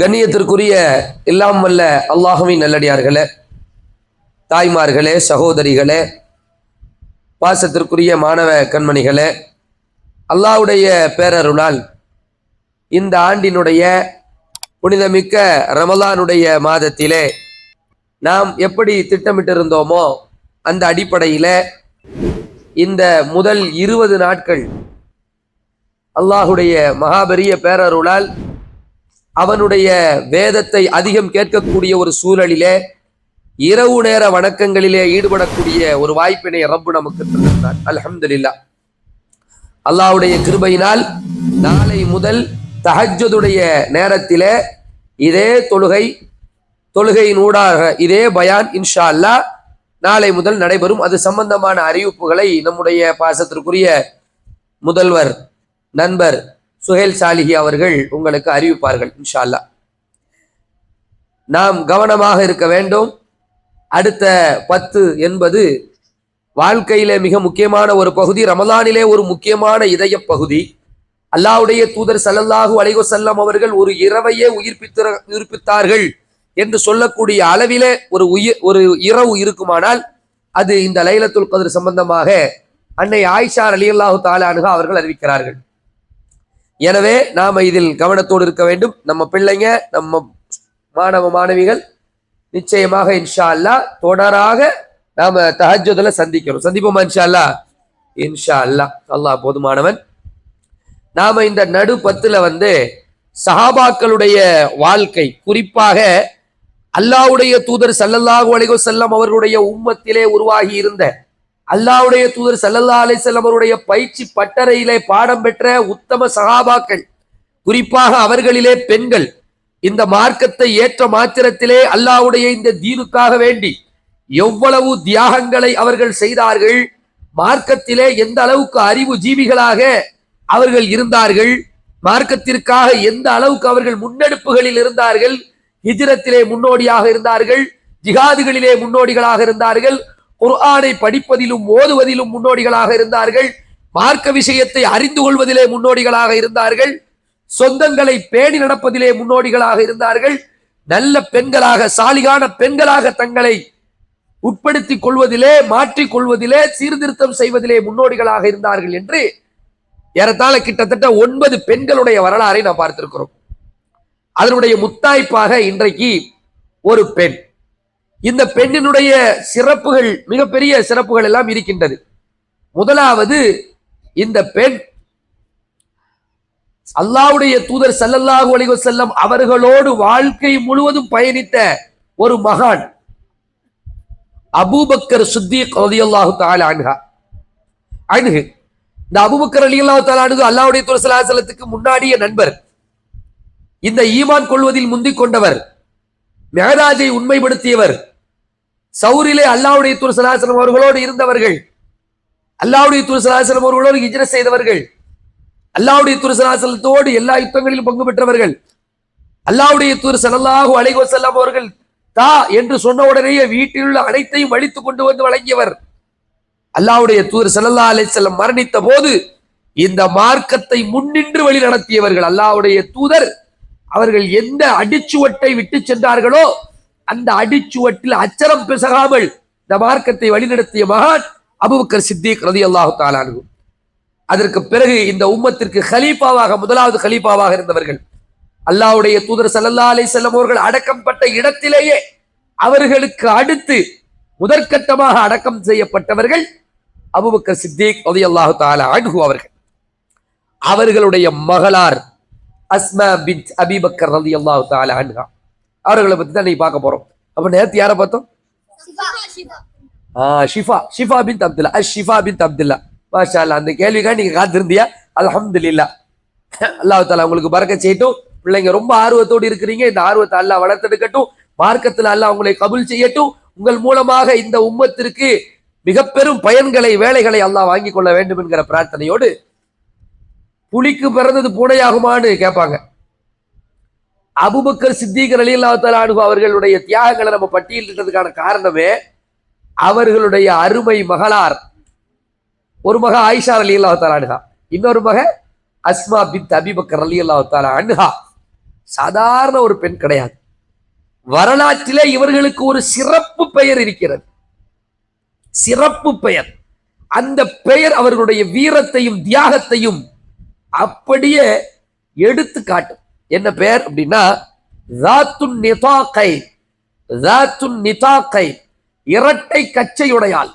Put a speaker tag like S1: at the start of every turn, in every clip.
S1: கண்ணியத்திற்குரிய எல்லாம் வல்ல அல்லாஹுவின் நல்லடியார்களே, தாய்மார்களே, சகோதரிகளே, பாசத்திற்குரிய மாணவ கண்மணிகளே, அல்லாஹ்வுடைய பேரருளால் இந்த ஆண்டினுடைய புனிதமிக்க ரமலானுடைய மாதத்திலே நாம் எப்படி திட்டமிட்டிருந்தோமோ அந்த அடிப்படையில் இந்த முதல் 20 நாட்கள் அல்லாஹுடைய மகாபெரிய பேரருளால் அவனுடைய வேதத்தை அதிகம் கேட்கக்கூடிய ஒரு சூழலிலே இரவு நேர வணக்கங்களிலே ஈடுபடக்கூடிய ஒரு வாய்ப்பினை ரப்பு நமக்கு தந்திருந்தார். அல்ஹம்துலில்லாஹ். அல்லாஹ்வுடைய கிருபையினால் நாளை முதல் தஹஜ்ஜுடைய நேரத்திலே இதே தொழுகையினூடாக இதே பயான் இன்ஷா அல்லாஹ் நாளை முதல் நடைபெறும். அது சம்பந்தமான அறிவிப்புகளை நம்முடைய பாசத்திற்குரிய முதல்வர் நண்பர் சுஹேல் சாலிஹி அவர்கள் உங்களுக்கு அறிவிப்பார்கள் இன்ஷா அல்லாஹ். நாம் கவனமாக இருக்க வேண்டும். அடுத்த 10 என்பது வாழ்க்கையிலே மிக முக்கியமான ஒரு பகுதி. ரமலானிலே ஒரு முக்கியமான இதய பகுதி. அல்லாஹ்வுடைய தூதர் ஸல்லல்லாஹு அலைஹி வஸல்லம் அவர்கள் ஒரு இரவையே உயிர்ப்பித்தார்கள் என்று சொல்லக்கூடிய அளவிலே ஒரு இரவு இருக்குமானால் அது இந்த லைலத்துல் கத்ர் சம்பந்தமாக அன்னை ஆயிஷா ரலியல்லாஹு தஆலா அன்ஹா அவர்கள் அறிவிக்கிறார்கள். எனவே நாம இதில் கவனத்தோடு இருக்க வேண்டும். நம்ம பிள்ளைங்க, நம்ம மாணவ மாணவிகள் நிச்சயமாக இன்ஷா அல்லாஹ் தொடராக நாம தஹஜ்ஜுதுல சந்திப்போமா இன்ஷா அல்லாஹ்? இன்ஷா அல்லாஹ். அல்லாஹ் போதுமானவன். நாம இந்த நடு 10 சஹாபாக்களுடைய வாழ்க்கை, குறிப்பாக அல்லாஹ்வுடைய தூதர் ஸல்லல்லாஹு அலைஹி வஸல்லம் அவர்களுடைய உம்மத்திலே உருவாகி இருந்த அல்லாஹ்வுடைய தூதர் ஸல்லல்லாஹு அலைஹி வஸல்லம் அவருடைய பயிற்சி பட்டறையிலே பாடம் பெற்ற உத்தம சஹாபாக்கள், குறிப்பாக அவர்களிலே பெண்கள், இந்த மார்க்கத்தை ஏற்ற மாத்திரத்திலே அல்லாஹ்வுடைய இந்த தீனுக்காக வேண்டி எவ்வளவு தியாகங்களை அவர்கள் செய்தார்கள், மார்க்கத்திலே எந்த அளவுக்கு அறிவு ஜீவிகளாக அவர்கள் இருந்தார்கள், மார்க்கத்திற்காக எந்த அளவுக்கு அவர்கள் முன்னெடுப்புகளில் இருந்தார்கள், ஹிஜ்ரத்திலே முன்னோடியாக இருந்தார்கள், ஜிஹாதுகளிலே முன்னோடிகளாக இருந்தார்கள், குர்ஆனை படிப்பதிலும் ஓதுவதிலும் முன்னோடிகளாக இருந்தார்கள், மார்க்க விஷயத்தை அறிந்து கொள்வதிலே முன்னோடிகளாக இருந்தார்கள், சொந்தங்களை பேணி நடப்பதிலே முன்னோடிகளாக இருந்தார்கள், நல்ல பெண்களாக, சாலிகான பெண்களாக தங்களை உட்படுத்திக் கொள்வதிலே, மாற்றிக் கொள்வதிலே, சீர்திருத்தம் செய்வதிலே முன்னோடிகளாக இருந்தார்கள் என்று ஏறத்தாழ கிட்டத்தட்ட 9 பெண்களுடைய வரலாறை நாம் பார்த்திருக்கிறோம். அதனுடைய முத்தாய்ப்பாக இன்றைக்கு ஒரு பெண். இந்த பெண்ணினுடைய சிறப்புகள், மிகப்பெரிய சிறப்புகள் எல்லாம் இருக்கின்றது. முதலாவது, இந்த பெண் அல்லாஹ்வுடைய தூதர் ஸல்லல்லாஹு அலைஹி வஸல்லம் அவர்களோடு வாழ்க்கை முழுவதும் பயணித்த ஒரு மகான், அபூபக்கர் சித்தீக் ரலியல்லாஹு தஆலா அன்ஹு. இந்த அபூபக்கர் ரலியல்லாஹு தஆலா அன்ஹு அல்லாஹ்வுடைய தூதர் ஸல்லல்லாஹு அலைஹி வஸல்லத்துக்கு முன்னாடிய நண்பர், இந்த ஈமான் கொள்வதில் முந்திக் கொண்டவர், மிஅராஜை உண்மைப்படுத்தியவர், சௌரிலே அல்லாஹ்வுடைய தூதர் ஸல்லல்லாஹு அலைஹி வஸல்லம் அவர்களோடு இருந்தவர்கள், அல்லாஹ்வுடைய தூதர் ஸல்லல்லாஹு அலைஹி வஸல்லம் அவர்களோடு ஹிஜ்ரத் செய்தவர்கள், அல்லாஹ்வுடைய தூதர் ஸல்லல்லாஹு அலைஹி வஸல்லத்தோடு எல்லா யுத்தங்களிலும் பங்கு பெற்றவர்கள், அல்லாஹ்வுடைய தூதர் ஸல்லல்லாஹு அலைஹி வஸல்லம் அவர்கள் தா என்று சொன்ன உடனேயே வீட்டில் உள்ள அனைத்தையும் அழித்து கொண்டு வந்து வழங்கியவர், அல்லாஹ்வுடைய தூதர் ஸல்லல்லாஹு அலைஹி வஸல்லம் மரணித்த போது இந்த மார்க்கத்தை முன்னின்று வழி நடத்தியவர்கள். அல்லாஹ்வுடைய தூதர் அவர்கள் எந்த அடிச்சுவட்டை விட்டு சென்றார்களோ அந்த அடிச்சுவட்டில் அச்சரம் பிசகாமல் இந்த மார்க்கத்தை வழிநடத்திய மகான் அபூபக்கர் சித்தீக் ரலியல்லாஹு தஆலா அன்ஹு. அதற்கு பிறகு இந்த உம்மத்திற்கு கலீஃபாவாக, முதலாவது கலீஃபாவாக இருந்தவர்கள், அல்லாஹ்வுடைய தூதர் ஸல்லல்லாஹு அலைஹி வஸல்லம் அவர்கள் அடக்கம் பட்ட இடத்திலேயே அவர்களுக்கு அடுத்து முதற்கட்டமாக அடக்கம் செய்யப்பட்டவர்கள் அபூபக்கர் சித்தீக் ரலியல்லாஹு தஆலா அன்ஹு அவர்கள். அவர்களுடைய மகளார் அஸ்மா பின்த் அபீ பக்கர் ரலியல்லாஹு தஆலா அன்ஹா அவர்களை பத்தி தான் நீங்க பார்க்க போறோம். அப்ப நேத்து யாரை பார்த்தோம்? ஷிஃபா பின்த் அப்துல்லா, ஷிஃபா பின்த் அப்துல்லா. மாஷா அல்லாஹ். அந்த கேள்விக்காக நீங்க காத்திருந்தியா? அல்ஹம்துலில்லாஹ். அல்லாஹ் தஆலா உங்களுக்கு பரக்கத் செய்யட்டும். பிள்ளைங்க ரொம்ப ஆர்வத்தோடு இருக்கிறீங்க. இந்த ஆர்வத்தை அல்லாஹ் வளர்த்தெடுக்கட்டும். மார்க்கத்தில் அல்லாஹ் உங்களை கபூல் செய்யட்டும். உங்கள் மூலமாக இந்த உம்மத்திற்கு மிக பெரும் பயன்களை, வேலைகளை அல்லாஹ் வாங்கி கொள்ள வேண்டும் என்கிற பிரார்த்தனையோடு, புலிக்கு பிறந்தது பூனையாகுமான்னு கேட்பாங்க. அபூபக்கர் சித்தீக் ரலியல்லாஹு தஆலா அன்ஹு அவர்களுடைய தியாகங்களை நம்ம பட்டியலிட்டதுக்கான காரணமே அவர்களுடைய அருமை மகளார், ஒரு மக ஆயிஷா ரலியல்லாஹு தஆலா அன்ஹா, இன்னொரு மக அஸ்மா பின்த் அபீ பக்கர் ரலியல்லாஹு தஆலா அன்ஹா. சாதாரண ஒரு பெண் கிடையாது. வரலாற்றிலே இவர்களுக்கு ஒரு சிறப்பு பெயர் இருக்கிறது, சிறப்பு பெயர். அந்த பெயர் அவர்களுடைய வீரத்தையும் தியாகத்தையும் அப்படியே எடுத்து காட்டும். என்ன பெயர் அப்படின்னா ذاتுன் நிதாகை, ذاتுன் நிதாகை, இரட்டை கச்சையுடையாள்,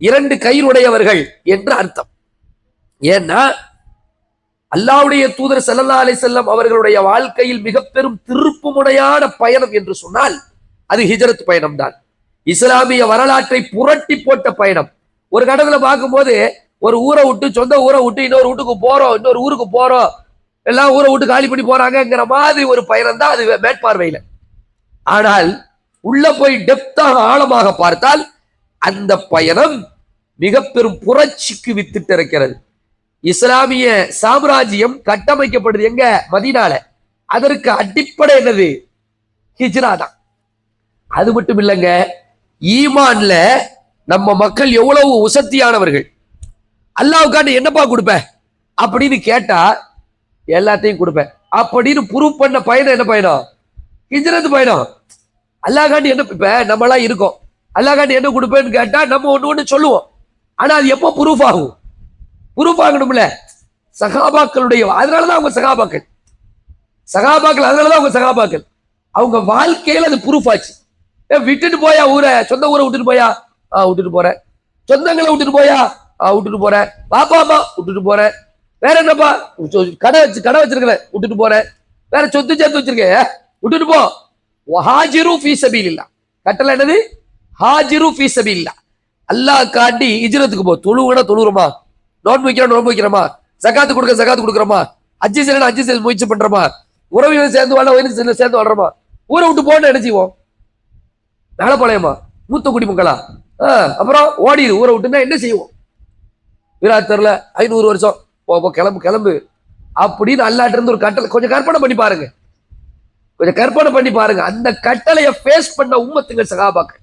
S1: இரண்டு கயிறுடையவர்கள் என்று அர்த்தம். ஏன்னா அல்லாஹ்வுடைய தூதர் ஸல்லல்லாஹு அலைஹி வஸல்லம் அவர்களுடைய வாழ்க்கையில் மிக பெரும் திருப்புமுனையான பயணம் என்று சொன்னால் அது ஹிஜ்ரத் பயணம் தான். இஸ்லாமிய வரலாற்றை புரட்டி போட்ட பயணம். ஒரு கடத்துல பார்க்கும்போது ஒரு ஊரை விட்டு, சொந்த ஊரை விட்டு இன்னொரு வீட்டுக்கு போறோம், இன்னொரு ஊருக்கு போறோம், எல்லாம் ஊரை விட்டு காலி பண்ணி போறாங்கிற மாதிரி ஒரு பயணம் தான் அது மேற்பார்வையில. ஆனால் உள்ள போய் டெப்தாக ஆழமாக பார்த்தால் அந்த பயணம் மிக பெரும் புரட்சிக்கு வித்திட்டு இருக்கிறது. இஸ்லாமிய சாம்ராஜ்யம் கட்டமைக்கப்படுது எங்க? மதீனால. அதற்கு அடிப்படை என்னது? ஹிஜ்ரா தான். அது மட்டும் இல்லைங்க, ஈமான்ல நம்ம மக்கள் எவ்வளவு உசத்தியானவர்கள். அல்லாஹ்வுக்காண்டி என்னப்பா கொடுப்ப அப்படின்னு கேட்டா எல்லாத்தையும் கொடுப்பேன் அப்படின்னு ப்ரூவ் பண்ண பயணம் என்ன பயணம்? ஹிஜ்ரத் பயணம். அல்லாஹ்காண்டி என்ன, இப்ப நம்ம எல்லாம் இருக்கோம், அல்லாஹ்காண்டி என்ன கொடுப்பேன்னு கேட்டா நம்ம ஒண்ணு சொல்லுவோம். ஆனா அது எப்போ ப்ரூஃப் ஆகும்? ப்ரூஃப் ஆகணும்ல. சகாபாக்களுடைய, அதனாலதான் அவங்க சகாபாக்கள், சகாபாக்கள் அதனாலதான் அவங்க சகாபாக்கள். அவங்க வாழ்க்கையில அது ப்ரூஃப் ஆச்சு. விட்டுட்டு போயா ஊரை, சொந்த ஊரை விட்டுட்டு போயா? விட்டுட்டு போறேன். சொந்தங்களை விட்டுட்டு போயா? விட்டுட்டு போறேன். பாப்பா அம்மா விட்டுட்டு போறேன். வேற என்னப்பா? கடை வச்சிருக்கிறேன், விட்டுட்டு போறேன். வேற சொத்து சேர்த்து வச்சிருக்கேன், விட்டுட்டு போ. ஹாஜிரு ஃபீ சபீலில்லாஹ். கட்டளை என்னது? ஹாஜிரு ஃபீ சபீலில்லாஹ். அல்லாஹ் காண்டி ஹிஜ்ரத்துக்கு போ. தொழுவுனா தொழுகிறோமா, நோன்பு வைக்கிறோம் நோன்பு வைக்கிறோமா, ஜகாத்து கொடுக்குறோமா, அஜ்ஜி செய்யணும் அஜ்ஜி செய்ய முயற்சி பண்றோமா, உறவினர் சேர்ந்து வாழ சேர்ந்து வாழ்றோமா, ஊரை விட்டு போன என்ன செய்வோம்? மேலப்பாளையமா, மூத்த குடிமக்களா, அப்புறம் ஓடிடு ஊரை விட்டுன்னா என்ன செய்வோம்? வீராத்தர்ல 500 வருஷம் போ, கிளம்பு கிளம்பு அப்படின்னு அல்லாட்ட இருந்து ஒரு கட்டளை. கொஞ்சம் கற்பனை பண்ணி பாருங்க, கொஞ்சம் கற்பனை பண்ணி பாருங்க. அந்த கட்டளையை ஃபேஸ் பண்ண உம்மத்துங்க சகாபாக்கள்,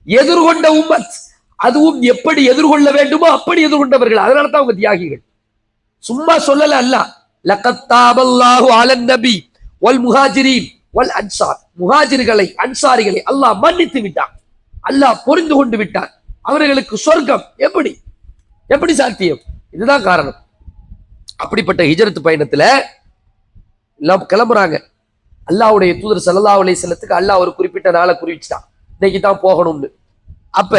S1: எதிர்கொண்ட உம்மத். அதுவும் எப்படி எதிர்கொள்ள வேண்டுமோ அப்படி எதிர்கொண்டவர்கள். அதனால தான் அவங்க தியாகிகள். சும்மா சொல்லல அல்லாஹ், லகத் தாபல்லாஹு அலன் நபி வல் முஹாஜிரீன் வல் அன்சார். முஹாஜிர்களை அன்சாரிகளை அல்லாஹ் மன்னித்து விட்டான், அல்லாஹ் பொருந்து கொண்டு விட்டான். அவர்களுக்கு சொர்க்கம் எப்படி எப்படி சாத்தியம்? இதுதான் காரணம். அப்படிப்பட்ட ஹிஜ்ரத் பயணத்துல எல்லாம் கிளம்புறாங்க. அல்லாஹ்வுடைய தூதர் ஸல்லல்லாஹு அலைஹி வஸல்லத்துக்கு அல்லாஹ் ஒரு குறிப்பிட்ட நாளை குறிப்பிட்டான், இன்னைக்கு தான் போகணும்னு. அப்ப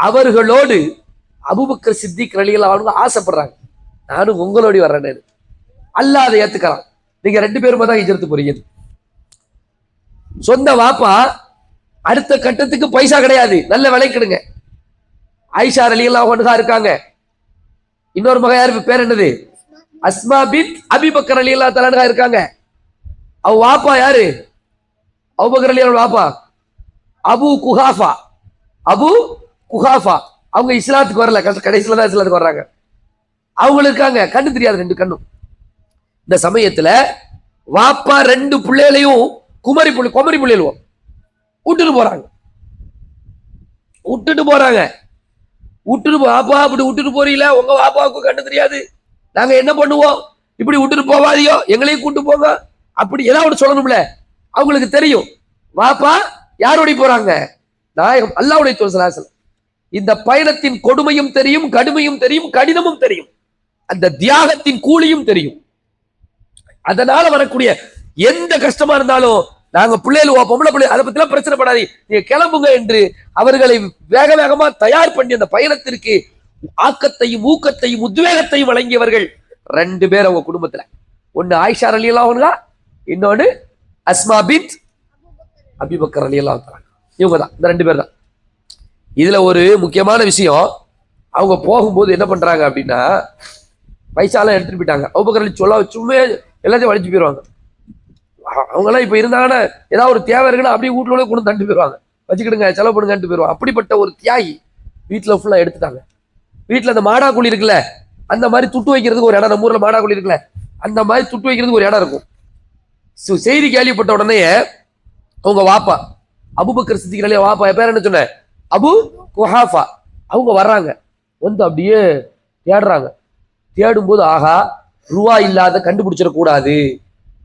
S1: அவர்களோடு அபூபக்கர் சித்திக் ரலியல்லாஹு அன்ஹு ஆசைப்படுறாங்க, நானும் உங்களோட வர்றேன்னு. அல்லாஹ் அதை ஏத்துக்கலாம். நீங்க 2 பேருமா தான் ஹிஜ்ரத் போறீங்க. சொந்த வாப்பா அடுத்த கட்டத்துக்கு பைசா கிடையாது, நல்ல விலைக்கிடுங்க. ஆயிஷா ரலியல்லாஹு அன்ஹா இருக்காங்க, இன்னொரு மக யாரு, பேர் என்னது? அஸ்மா பின்த் அபீ பக்கர் ரலியல்லாஹு தஆலா அன்ஹா இருக்காங்க. அவ வாப்பா யாரு? அபூபக்கர் ரலியல்லாஹு வாப்பா அபூ குஹாஃபா. அபூ குஹாஃபா அவங்க இஸ்லாத்துக்கு வரல, கடைசியில தான் இஸ்லாத்துக்கு வர்றாங்க. அவங்களுக்கு இருக்காங்க கண்ணு தெரியாது 2 கண்ணும். இந்த சமயத்துல வாப்பா 2 பிள்ளைகளையும் குமரி பிள்ளைகளும் விட்டுட்டு போறாங்க. வாப்பா அப்படி விட்டுட்டு போறீங்களா? உங்க வாப்பாவுக்கு கண்ணு தெரியாது, நாங்க என்ன பண்ணுவோம்? இப்படி விட்டுட்டு போவாதியோ, எங்களையும் கூட்டு போங்க அப்படி ஏதாவது சொல்லணும்ல. அவங்களுக்கு தெரியும் வாப்பா யாரோட போறாங்க, நாயகம் அல்லாஹ்வுடைய தூதர் ஸல்லல்லாஹு அலைஹி வஸல்லம். இந்த பயணத்தின் கொடுமையும் தெரியும், கடுமையும் தெரியும், கடினமும் தெரியும், அந்த தியாகத்தின் கூலியும் தெரியும். அதனால வரக்கூடிய எந்த கஷ்டமா இருந்தாலும் நாங்க பிள்ளைகள் பொம்பளை பிள்ளை அதை பத்தி பிரச்சனை படாது, நீங்க கிளம்புங்க என்று அவர்களை வேக வேகமா தயார் பண்ணி அந்த பயணத்திற்கு ஆக்கத்தையும் ஊக்கத்தையும் உத்வேகத்தையும் வழங்கியவர்கள் 2 பேர் அவங்க குடும்பத்துல. ஒன்னு ஆயிஷா ரலியல்லாஹு அன்ஹா, இன்னொன்னு அஸ்மா பின்த் அபீ பக்கர் ரலியல்லாஹு தஆலா. இவங்க தான், இந்த 2 பேர் தான். இதுல ஒரு முக்கியமான விஷயம், அவங்க போகும்போது என்ன பண்றாங்க அப்படின்னா பைசாலாம் எடுத்துட்டு போயிட்டாங்க. அபூபக்கர் சும்மா எல்லாத்தையும் வலிச்சு போயிடுவாங்க. அவங்க எல்லாம் இப்ப இருந்தாங்கன்னா ஏதாவது ஒரு தேவை இருக்குன்னா அப்படியே வீட்டுல கொண்டு தண்டு போயிடுவாங்க, வச்சுக்கிடுங்க செலவு பண்ணுங்கன்ட்டு போயிடுவாங்க. அப்படிப்பட்ட ஒரு தியாகி வீட்டுல ஃபுல்லா எடுத்துட்டாங்க. வீட்டுல அந்த மாடா குழி இருக்குல்ல, அந்த மாதிரி துட்டு வைக்கிறதுக்கு ஒரு இடம், நம்ம ஊர்ல மாடா குழி இருக்குல்ல, அந்த மாதிரி துட்டு வைக்கிறதுக்கு ஒரு இடம் இருக்கும். செய்தி கேள்விப்பட்ட உடனே அவங்க வாப்பா அபூபக்கர் சித்திக் ரலியல்லாஹு வாப்பா பேர் என்ன சொன்ன, அபூ குஹாஃபா, அவங்க வர்றாங்க. வந்து அப்படியே தேடுறாங்க. தேடும் போது ஆகா ரூபா இல்லாத கண்டுபிடிச்சிடக்கூடாது,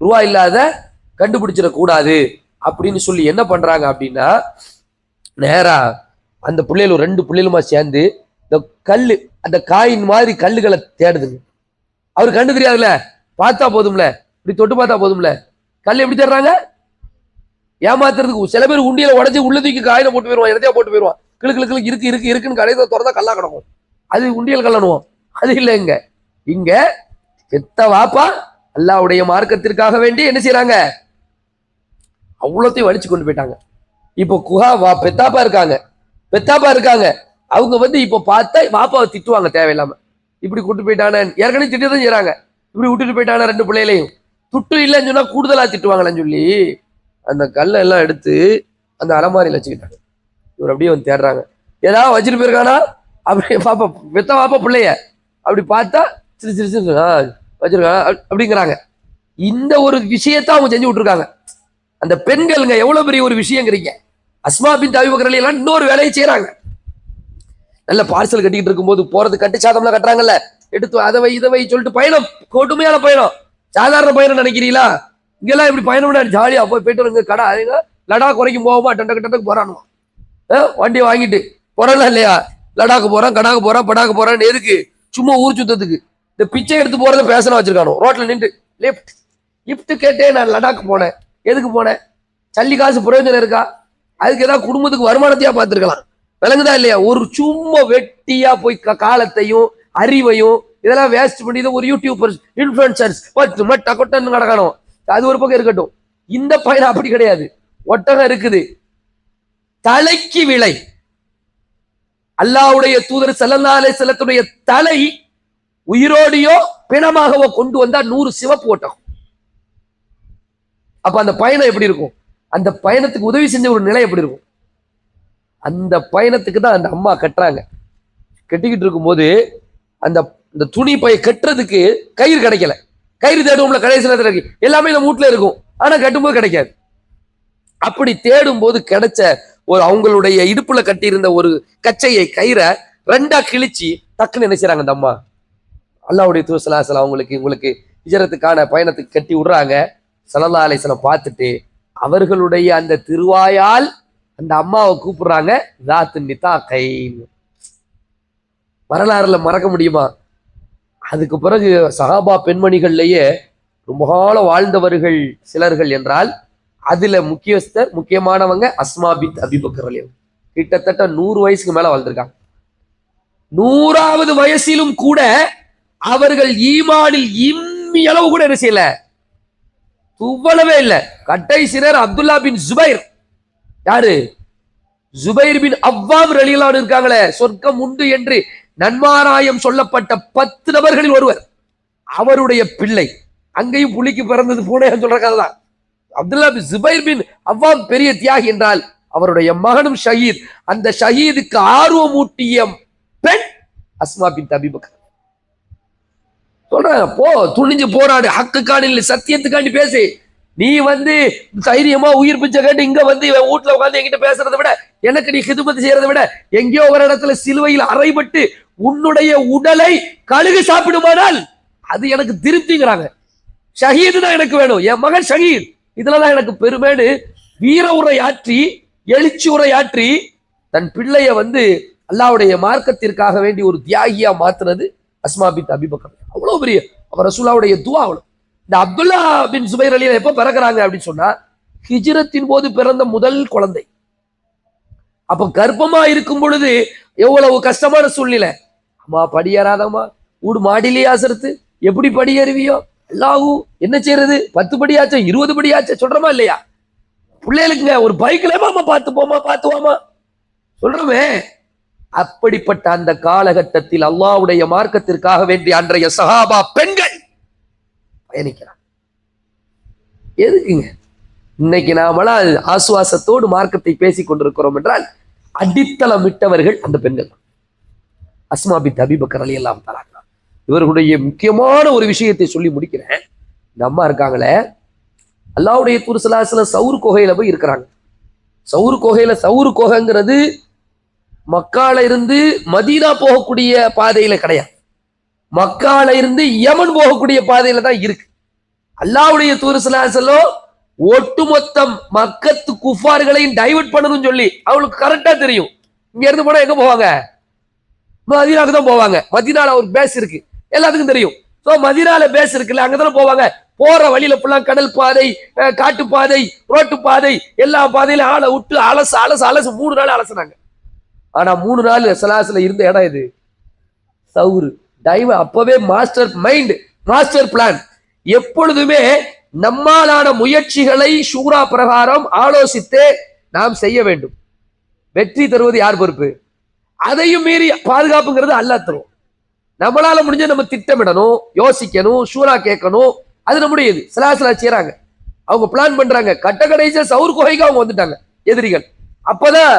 S1: ரூபா இல்லாத கண்டுபிடிச்சிடக்கூடாது அப்படின்னு சொல்லி என்ன பண்றாங்க அப்படின்னா, நேரா அந்த பிள்ளைகள் 2 பிள்ளைகளுமா சேர்ந்து இந்த கல்லு, அந்த காயின் மாதிரி கல்லுகளை தேடுதுங்க. அவரு கண்டு தெரியாதுல்ல, பார்த்தா போதும்ல, இப்படி தொட்டு பார்த்தா போதும்ல. கல் எப்படி தேடுறாங்க? ஏமாத்துறதுக்கு. சில பேர் உண்டியில உடஞ்சி உள்ள தூக்கி காயில போட்டு போயிருவான், இடத்தையா போட்டு போயிருவான். கிளு கிளு கிளு இருக்கு இருக்கு இருக்குன்னு கடையில திறந்தா கல்லா கிடக்கும். அது உண்டியல் கல்லணுவோம். அது இல்லை. இங்க பெத்த வாப்பா அல்லாஹ்வுடைய மார்க்கத்திற்காக வேண்டி என்ன செய்யறாங்க? அவ்வளோத்தையும் வலிச்சு கொண்டு போயிட்டாங்க. இப்போ பெத்தாப்பா இருக்காங்க. அவங்க இப்போ பார்த்தா வாப்பாவை திட்டுவாங்க தேவையில்லாம. இப்படி கூட்டு போயிட்டான, ஏற்கனவே திட்டதான் செய்யறாங்க. இப்படி விட்டுட்டு போயிட்டான 2 பிள்ளைகளையும். துட்டு இல்லைன்னு சொன்னா கூடுதலா திட்டுவாங்களான்னு சொல்லி அந்த கல்லை எல்லாம் எடுத்து அந்த அலமாரியில் வச்சுக்கிட்டாங்க. இவர் அப்படியே வந்து தேடுறாங்க, ஏதாவது வச்சுட்டு போயிருக்கானா அப்படி பாப்பா, பெத்த வாப்பா பிள்ளைய அப்படி பார்த்தா சிறு சிறு சிறு வச்சிருக்காங்க அப்படிங்கிறாங்க. இந்த ஒரு விஷயத்த அவங்க செஞ்சு விட்டுருக்காங்க. அந்த பெண்கள்ங்க எவ்வளவு பெரிய ஒரு விஷயங்கிறீங்க. அஸ்மா பின்த் அபீ பக்கர் ரலியல்லாஹு இன்னொரு வேலையை செய்யறாங்க. நல்ல பார்சல் கட்டிக்கிட்டு இருக்கும்போது போறது கட்டு சாதம்லாம் கட்டுறாங்கல்ல, எடுத்து அதை வை இதை வை சொல்லிட்டு பயணம், கொடுமையான பயணம். சாதாரண பயணம் நினைக்கிறீங்களா? இங்கெல்லாம் இப்படி பயணம் ஜாலியா போயிட்டு வருங்க. கடை லடாக் வரைக்கும் போவோமா, டண்டக்கு போறானுமா, வண்டியை வாங்கிட்டு போறாங்களா இல்லையா? லடாக்கு போறான், கடாக்கு போறான், படாக்கு போறான்னு. எதுக்கு? சும்மா ஊர் சுத்தத்துக்கு. இந்த பிச்சை எடுத்து போறத பேசலாம் வச்சிருக்கானோ. ரோட்ல நின்று லிப்ட் கேட்டே நான் லடாக் போனேன். எதுக்கு போனேன்? சல்லி காசு பிரயோஜனம் இருக்கா? அதுக்கு ஏதாவது குடும்பத்துக்கு வருமானத்தையா பார்த்துருக்கலாம். விளங்குதா இல்லையா? ஒரு சும்மா வெட்டியா போய் காலத்தையும் அறிவையும் இதெல்லாம் வேஸ்ட் பண்ணி ஒரு யூடியூபர்ஸ் இன்ஃபுளுசர்ஸ் கொட்டன்னு நடக்கணும். அது ஒரு பக்கம் இருக்கட்டும். இந்த பையன் அப்படி கிடையாது. ஒட்டகம் இருக்குது, தலைக்கு விலை. அல்லாஹ்வுடைய தூதர் ஸல்லல்லாஹு அலைஹி வஸல்லத்துடைய தலை உயிரோடியோ பிணமாகவோ கொண்டு வந்தா 100 சிவப்பு ஒட்டகம். அப்ப அந்த பயணம் எப்படி இருக்கும்? அந்த பயணத்துக்கு உதவி செஞ்ச ஒரு நிலை எப்படி இருக்கும்? அந்த பயணத்துக்கு தான் அந்த அம்மா கட்டுறாங்க. கட்டிக்கிட்டு இருக்கும்போது அந்த துணி பைய கட்டுறதுக்கு கயிறு கிடைக்கல. கயிறு தேடுவோம்ல கடைசி நேரத்துல இருக்கு, எல்லாமே நம்ம வீட்டுல இருக்கும், ஆனா கட்டும்போது கிடைக்காது. அப்படி தேடும் போது கிடைச்ச ஒரு அவங்களுடைய இடுப்புல கட்டியிருந்த ஒரு கச்சையை கயிறை 2ஆ கிழிச்சு டக்குன்னு என்ன செய்றாங்க? அந்த அம்மா அல்லாஹ்வுடைய தூதர் ஸல்லல்லாஹு அலைஹி வஸல்லம் உங்களுக்கு ஹிஜ்ரத்துக்கான பயணத்துக்கு கட்டி விடுறாங்க. ஸல்லல்லாஹு அலைஹி வஸல்லம் பார்த்துட்டு அவர்களுடைய அந்த திருவாயால் அந்த அம்மாவை கூப்பிடுறாங்க, ذات النطاقين. வரலாறுல மறக்க முடியுமா? அதுக்கு பிறகு சஹாபா பெண்மணிகள்லயே ரொம்ப கால வாழ்ந்தவர்கள் சிலர்கள் என்றால் அதுல முக்கியமானவங்க அஸ்மா பின்த் அபீ பக்கர் ரலியல்லாஹு. கிட்டத்தட்ட 100 வயசுக்கு மேல வாழ்ந்திருக்காங்க. 100வது வயசிலும் கூட அவர்கள் ஈமானில் இம்மி அளவு கூட என்ன செய்யல, துவ்வளவே இல்லை. கடைசினர் அப்துல்லா பின் ஜுபைர், யாரு? ஜுபைர் பின் அவ்வாம் ரலியல்லாஹு அன்ஹு இருக்காங்களே, சொர்க்கம் உண்டு என்று நன்மாராயம் சொல்லப்பட்ட 10 நபர்களில் ஒருவர். அவருடைய பிள்ளை, அங்கேயும் புலிக்கு பிறந்தது பூனை சொல்ற கதை தான். அப்துல்லா பின் ஜுபைர் பின் அவ்வாம் பெரிய தியாகி என்றால் அவருடைய மகனும் ஷஹீத். அந்த ஷஹீதுக்கு ஆர்வமூட்டிய பெண் அஸ்மா பின்த் அபீ பக்கர். சொல்றாங்க, போ துணிஞ்சு போராடு, ஹக்குக்கான சத்தியத்துக்காண்டி பேசு. நீ தைரியமா உயிர் பிச்சை கேட்டு இங்க வீட்டுல உட்காந்து என்கிட்ட பேசுறதை விட, எனக்கு நீ ஹிதுமத் செய்யறதை விட, எங்கேயோ ஒரு இடத்துல சிலுவையில் அறைபட்டு உன்னுடைய உடலை கழுகு சாப்பிடுமானால் அது எனக்கு திருப்திங்கிறாங்க. ஷஹீது தான் எனக்கு வேணும், என் மகன் ஷஹீத், இதுலதான் எனக்கு பெருமைன்னு வீர உரையாற்றி எழுச்சி உரையாற்றி தன் பிள்ளைய அல்லாஹ்வுடைய மார்க்கத்திற்காக வேண்டி ஒரு தியாகியா மாத்துனது அஸ்மா பின்த் அபீ பக்கர். அவ்வளவு பெரிய அவர் ரசூலுல்லாஹ்வுடைய துஆ. அவ்வளவு. இந்த அப்துல்லா பின் ஜுபைர் ரலியல்லாஹு எப்ப பிறக்கிறாங்க அப்படின்னு சொன்னா, ஹிஜ்ரத்தின் போது பிறந்த முதல் குழந்தை. அப்ப கர்ப்பமா இருக்கும் பொழுது எவ்வளவு கஷ்டமான சூழ்நிலை. அம்மா படியேறாதம்மா, ஊடு மாடிலேயே ஆசரத்து, எப்படி படியேறுவியோ, அல்லாஹ் என்ன செய்யறது, 10 படியாச்சா 20 படியாச்சா சொல்றமா இல்லையா? பிள்ளைகளுக்குங்க ஒரு பைக்ல மாமா பார்த்து வாமா சொல்றமே. அப்படிப்பட்ட அந்த காலகட்டத்தில் அல்லாஹ்வுடைய மார்க்கத்திற்காக வேண்டிய அன்றைய சஹாபா பெண்கள் பயணிக்கிறாங்க. எதுக்குங்க இன்னைக்கு நாமெல்லாம் ஆசுவாசத்தோடு மார்க்கத்தை பேசிக் கொண்டிருக்கிறோம் என்றால் அடித்தளமிட்டவர்கள் அந்த பெண்கள். அஸ்மா பின்த் அபீ பக்கர் ரலியல்லாஹு தஆலா இவர்களுடைய முக்கியமான ஒரு விஷயத்தை சொல்லி முடிக்கிறேன். இந்த அம்மா இருக்காங்களே, அல்லாஹ்வுடைய தூதர் ஸல்லல்லாஹு அலைஹி வஸல்லம் சவுர் குகையில போய் இருக்கிறாங்க. சவுர் குகைங்கிறது மக்கால இருந்து மதீனா போகக்கூடிய பாதையில கிடையாது, மக்கால இருந்து யமன் போகக்கூடிய பாதையில தான் இருக்கு. அல்லாஹ்வுடைய தூதர் ஸல்லல்லாஹு அலைஹி வஸல்லம் ஒட்டுமொத்த மக்கத்து குஃபார்களையும் டைவர்ட் பண்ணணும்னு சொல்லி அவங்களுக்கு கரெக்டா தெரியும். இங்க இருந்து போனா எங்க போவாங்க? மதீனாவுக்கு தான் போவாங்க. மதீனால ஒரு பேஸ் இருக்கு, எல்லாத்துக்கும் தெரியும். சோ மதீனால பேஸ் இருக்குல்ல, அங்கதானே போவாங்க. போற வழியில ஃபுல்லா கடல் பாதை, காட்டு பாதை, ரோட்டு பாதை, எல்லா பாதையிலும் ஆளை விட்டு அலசு அலசு அலசு 3 நாள் அலசுனாங்க. ஆனா 3 நாள் சலாசுல இருந்த இடம் இது சவுரு டைவ். அப்பவே மாஸ்டர் மைண்ட், மாஸ்டர் பிளான். எப்பொழுதுமே நம்மாலான முயற்சிகளை ஷூரா பிரகாரம் ஆலோசித்தே நாம் செய்ய வேண்டும். வெற்றி தருவது யார் பொறுப்பு? அதையும் மீறி பாதுகாப்புங்கிறது அல்லாஹ் தரும். நம்மளால முடிஞ்ச நம்ம திட்டமிடணும், யோசிக்கணும், ஷூரா கேட்கணும். அது நம்முடைய இது. சலாசலா செய்யறாங்க, அவங்க பிளான் பண்றாங்க. கடைசியா சவுர் குகைக்கு அவங்க வந்துட்டாங்க எதிரிகள். அப்பதான்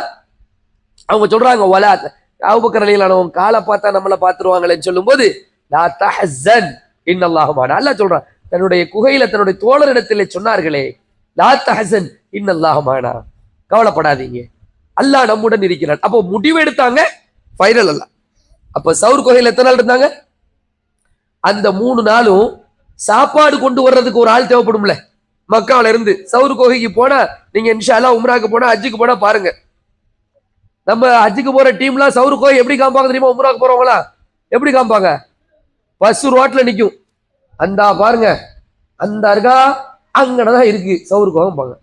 S1: அவங்க சொல்றாங்க, வலா அபூபக்கர் ரலியல்லாஹு அன்ஹு காலை பார்த்தா நம்மளை பார்த்துருவாங்களேன்னு சொல்லும் போது, லா தஹஸன் இன்னல்லாஹு மஅனா. அல்லாஹ் சொல்றான் தன்னுடைய குகையில தன்னுடைய தோழரிடத்திலே சொன்னார்களே, லா தஹஸன் இன்னல்லாஹு மஅனா, கவலைப்படாதீங்க, அல்லாஹ் நம்முடன் இருக்கிறான். அப்போ முடிவு எடுத்தாங்க, ஃபைனல் அல்ல. அப்ப சவுர் குகையில எத்தனை நாள் இருந்தாங்க? அந்த 3 நாளும் சாப்பாடு கொண்டு வர்றதுக்கு ஒரு ஆள் தேவைப்படும்ல. மக்காவில இருந்து சவுர் குகைக்கு போனா, நீங்க இன்ஷா அல்லாஹ் உம்ராக்கு போனா, ஹஜ்ஜுக்கு போனா பாருங்க, நம்ம ஹஜ்ஜுக்கு போற டீம்லாம் சவுர் குகை எப்படி காமிப்பாங்க தெரியுமா? உம்ராக்கு போறவங்களா எப்படி காமிப்பாங்க? பஸ் ரோட்ல நிக்கும், அந்த பாருங்க அந்த இருக்கா அங்கதான் இருக்கு சவுர் குகைம்பாங்க.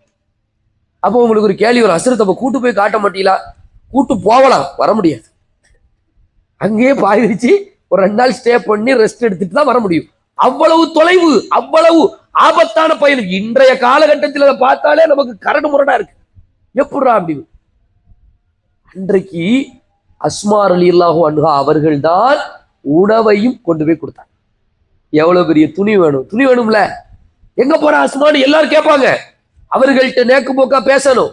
S1: அப்போ உங்களுக்கு ஒரு கேள்வி வரும், அசரத் அப்ப கூட்டு போய் காட்ட மாட்டீங்களா? கூட்டு போகலாம், வர முடியாது. அங்கேயே பாய் வச்சு ஒரு 2 நாள் ஸ்டே பண்ணி ரெஸ்ட் எடுத்துட்டு தான் வர முடியும். அவ்வளவு தொலைவு, அவ்வளவு ஆபத்தான பயணம். இன்றைய காலகட்டத்தில் அதை பார்த்தாலே நமக்கு கரடு முரடா இருக்கு. எப்படா அப்படின்னு. அன்றைக்கு அஸ்மா ரலியல்லாஹு அன்ஹா அவர்கள் தான் உணவையும் கொண்டு போய் கொடுத்தாங்க. எவ்வளவு பெரிய துணி வேணும், துணி வேணும்ல. எங்க போற அஸ்மான்னு எல்லாரும் கேட்பாங்க. அவர்கள்ட்ட நேக்கு போக்கா பேசணும்,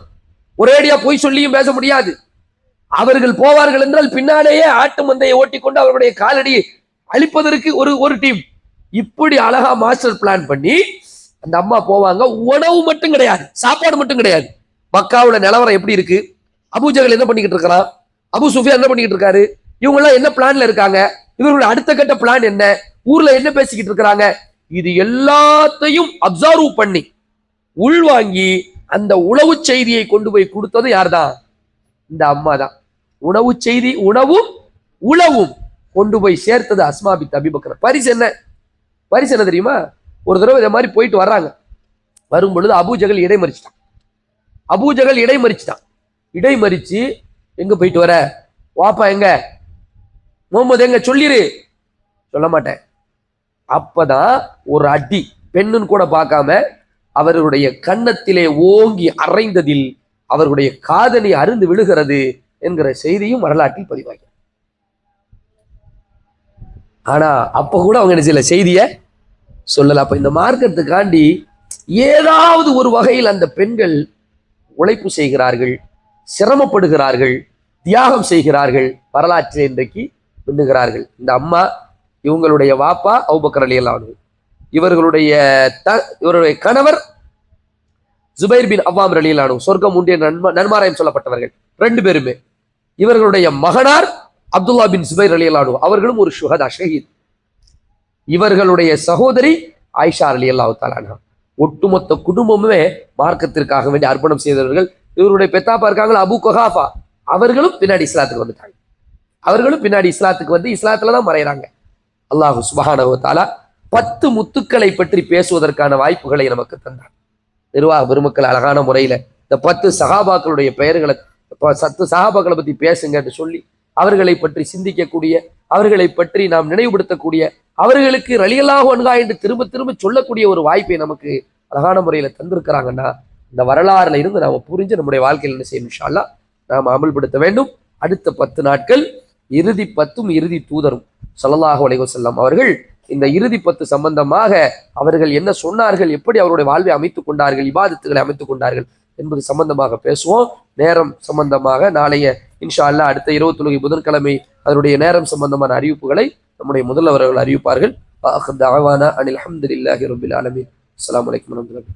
S1: ஒரேடியா போய் சொல்லியும் பேச முடியாது. அவர்கள் போவார்கள் என்றால் பின்னாலேயே ஆட்டு மந்தையை ஓட்டிக்கொண்டு அவர்களுடைய காலடியை அழிப்பதற்கு ஒரு டீம். இப்படி அழகா மாஸ்டர் பிளான் பண்ணி அந்த அம்மா போவாங்க. உணவு மட்டும் கிடையாது, சாப்பாடு மட்டும் கிடையாது. மக்காவோட நிலவரம் எப்படி இருக்கு, அபூஜஹல் என்ன பண்ணிக்கிட்டு இருக்கிறான், அபு சுஃபியான் என்ன பண்ணிக்கிட்டு இருக்காரு, இவங்க எல்லாம் என்ன பிளான்ல இருக்காங்க, இவர்களுடைய அடுத்த கட்ட பிளான் என்ன, ஊர்ல என்ன பேசிக்கிட்டு இருக்கிறாங்க, இது எல்லாத்தையும் அப்சர்வ் பண்ணி உள்வாங்கி அந்த உளவு செய்தியை கொண்டு போய் கொடுத்தது யார்தான்? இந்த அம்மா தான். உணவு செய்தி, உணவும் உளவும் கொண்டு போய் சேர்த்தது அஸ்மா பின்த் அபீ பக்கர். பரிசு என்ன? பரிசு என்ன தெரியுமா? ஒரு தடவை இதை மாதிரி போயிட்டு வர்றாங்க. வரும் பொழுது அபூஜஹல் இடைமறிச்சிட்டான். அபூஜஹல் இடைமறிச்சிட்டான். இடைமறிச்சு, எங்க போயிட்டு வர, வாப்பா எங்க, முகமது எங்க, சொல்லிரு. சொல்ல மாட்டேன். அப்பதான் ஒரு அடி, பெண்ணுன்னு கூட பார்க்காம அவர்களுடைய கன்னத்திலே ஓங்கி அறைந்ததில் அவர்களுடைய காதணி அருந்து விழுகிறது என்கிற செய்தியும் வரலாற்றில் பதிவாகி. ஆனா அப்ப கூட அவங்க என்ன செய்யல, செய்திய சொல்லல. அப்ப இந்த மார்க்கத்துக்காண்டி ஏதாவது ஒரு வகையில் அந்த பெண்கள் உழைப்பு செய்கிறார்கள், சிரமப்படுகிறார்கள், தியாகம் செய்கிறார்கள், வரலாற்றில் இன்றைக்கு பின்னுகிறார்கள். இந்த அம்மா, இவங்களுடைய வாப்பா அபூபக்கர் ரலியல்லாஹு அன்ஹு, இவர்களுடைய கணவர் ஜுபைர் பின் அவ்வாம் ரலியல்லாஹு அன்ஹு, சொர்க்கம் உண்டிய நன்மாராயம் சொல்லப்பட்டவர்கள் 2 பேருமே. இவர்களுடைய மகனார் அப்துல்லா பின் ஜுபைர் ரலியல்லாஹு அன்ஹு, அவர்களும் ஒரு ஷுஹதா, ஷஹீத். இவர்களுடைய சகோதரி ஆயிஷா ரலியல்லாஹு தஆலா அன்ஹா. ஒட்டுமொத்த குடும்பமுமே மார்க்கத்திற்காக வேண்டி அர்ப்பணம் செய்தவர்கள். இவருடைய பெத்தாப்பா இருக்காங்க அபு குஹாஃபா, அவர்களும் பின்னாடி இஸ்லாத்துக்கு வந்துட்டாங்க. அவர்களும் பின்னாடி இஸ்லாத்துக்கு வந்து இஸ்லாத்துல தான் மறைகிறாங்க. அல்லாஹ் சுப்ஹானஹு வ தஆலா 10 முத்துக்களை பற்றி பேசுவதற்கான வாய்ப்புகளை நமக்கு தந்தார். நிர்வாக பெருமக்கள் அழகான முறையில இந்த 10 சஹாபாக்களுடைய பெயர்களை, 10 சஹாபாக்களை பத்தி பேசுங்கன்னு சொல்லி அவர்களை பற்றி சிந்திக்கக்கூடிய, அவர்களை பற்றி நாம் நினைவுபடுத்தக்கூடிய, அவர்களுக்கு ரலியல்லாஹு அன்ஹா என்று திரும்ப திரும்ப சொல்லக்கூடிய ஒரு வாய்ப்பை நமக்கு அழகான முறையில தந்திருக்கிறாங்கன்னா, இந்த வரலாறுல இருந்து நாம புரிஞ்சு நம்முடைய வாழ்க்கையில் என்ன செய்யணும், இன்ஷா அல்லாஹ் நாம் அமல்படுத்த வேண்டும். அடுத்த 10 நாட்கள் இறுதி 10ம் இறுதி தூதரும் ஸல்லல்லாஹு அலைஹி வஸல்லம் அவர்கள் இந்த இறுதி 10 சம்பந்தமாக அவர்கள் என்ன சொன்னார்கள், எப்படி அவருடைய வாழ்வை அமைத்துக் கொண்டார்கள், இபாதத்துகளை அமைத்துக் கொண்டார்கள் என்பது சம்பந்தமாக பேசுவோம். நேரம் சம்பந்தமாக நாளைய இன்ஷா அல்லாஹ் அடுத்த 20 புதன்கிழமை அதனுடைய நேரம் சம்பந்தமான அறிவிப்புகளை நம்முடைய முதல்வர்கள் அறிவிப்பார்கள். அனில் அல்ஹம்துலில்லாஹி ரப்பில் ஆலமீன். அஸ்ஸலாமு அலைக்கும் வரஹ்மத்துல்லாஹி.